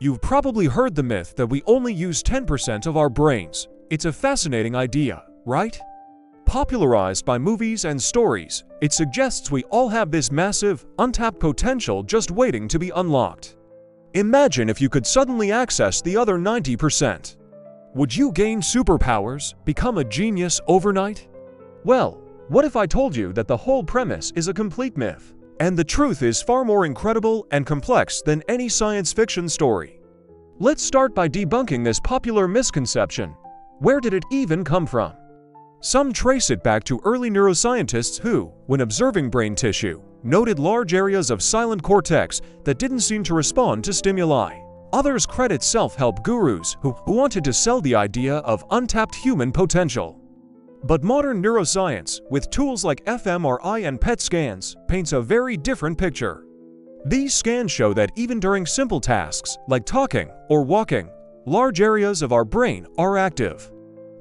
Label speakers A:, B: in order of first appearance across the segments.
A: You've probably heard the myth that we only use 10% of our brains. It's a fascinating idea, right? Popularized by movies and stories, it suggests we all have this massive, untapped potential just waiting to be unlocked. Imagine if you could suddenly access the other 90%. Would you gain superpowers, become a genius overnight? Well, what if I told you that the whole premise is a complete myth, and the truth is far more incredible and complex than any science fiction story? Let's start by debunking this popular misconception. Where did it even come from? Some trace it back to early neuroscientists who, when observing brain tissue, noted large areas of silent cortex that didn't seem to respond to stimuli. Others credit self-help gurus who wanted to sell the idea of untapped human potential. But modern neuroscience, with tools like fMRI and PET scans, paints a very different picture. These scans show that even during simple tasks, like talking or walking, large areas of our brain are active.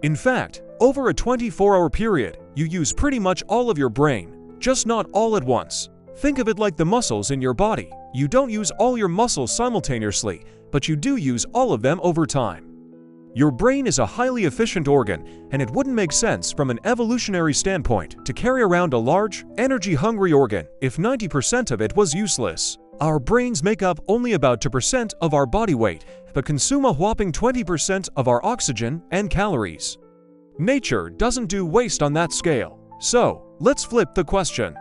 A: In fact, over a 24-hour period, you use pretty much all of your brain, just not all at once. Think of it like the muscles in your body. You don't use all your muscles simultaneously, but you do use all of them over time. Your brain is a highly efficient organ, and it wouldn't make sense from an evolutionary standpoint to carry around a large, energy-hungry organ if 90% of it was useless. Our brains make up only about 2% of our body weight, but consume a whopping 20% of our oxygen and calories. Nature doesn't do waste on that scale. So, let's flip the question.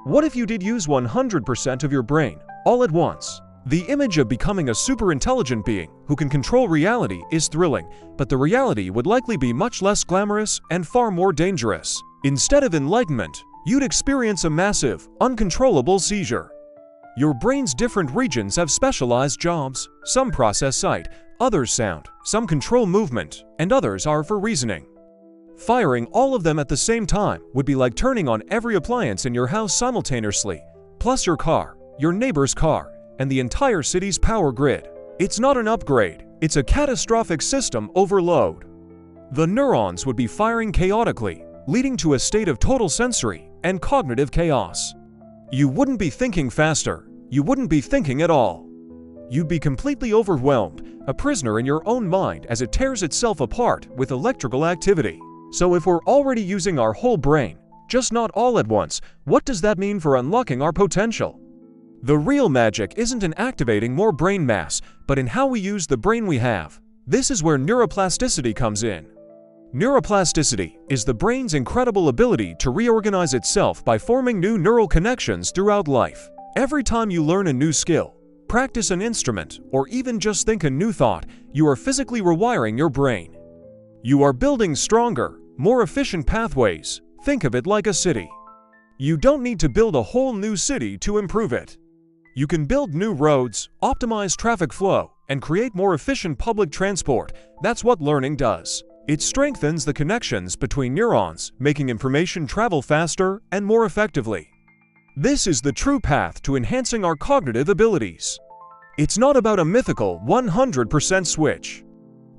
A: What if you did use 100% of your brain, all at once? The image of becoming a super intelligent being who can control reality is thrilling, but the reality would likely be much less glamorous and far more dangerous. Instead of enlightenment, you'd experience a massive, uncontrollable seizure. Your brain's different regions have specialized jobs. Some process sight, others sound, some control movement, and others are for reasoning. Firing all of them at the same time would be like turning on every appliance in your house simultaneously, plus your car, your neighbor's car, and the entire city's power grid. It's not an upgrade, it's a catastrophic system overload. The neurons would be firing chaotically, leading to a state of total sensory and cognitive chaos. You wouldn't be thinking faster, you wouldn't be thinking at all. You'd be completely overwhelmed, a prisoner in your own mind as it tears itself apart with electrical activity. So if we're already using our whole brain, just not all at once, what does that mean for unlocking our potential? The real magic isn't in activating more brain mass, but in how we use the brain we have. This is where neuroplasticity comes in. Neuroplasticity is the brain's incredible ability to reorganize itself by forming new neural connections throughout life. Every time you learn a new skill, practice an instrument, or even just think a new thought, you are physically rewiring your brain. You are building stronger, more efficient pathways. Think of it like a city. You don't need to build a whole new city to improve it. You can build new roads, optimize traffic flow, and create more efficient public transport. That's what learning does. It strengthens the connections between neurons, making information travel faster and more effectively. This is the true path to enhancing our cognitive abilities. It's not about a mythical 100% switch.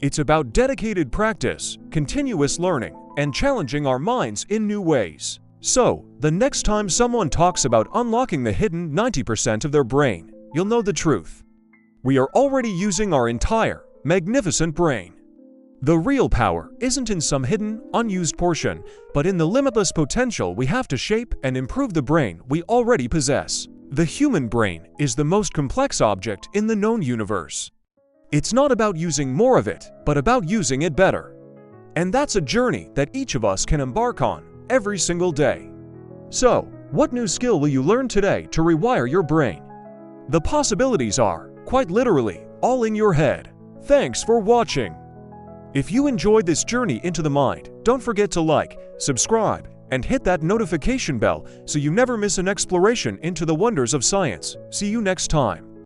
A: It's about dedicated practice, continuous learning, and challenging our minds in new ways. So, the next time someone talks about unlocking the hidden 90% of their brain, you'll know the truth. We are already using our entire, magnificent brain. The real power isn't in some hidden, unused portion, but in the limitless potential we have to shape and improve the brain we already possess. The human brain is the most complex object in the known universe. It's not about using more of it, but about using it better. And that's a journey that each of us can embark on every single day. So, what new skill will you learn today to rewire your brain? The possibilities are, quite literally, all in your head. Thanks for watching. If you enjoyed this journey into the mind, don't forget to like, subscribe, and hit that notification bell so you never miss an exploration into the wonders of science. See you next time.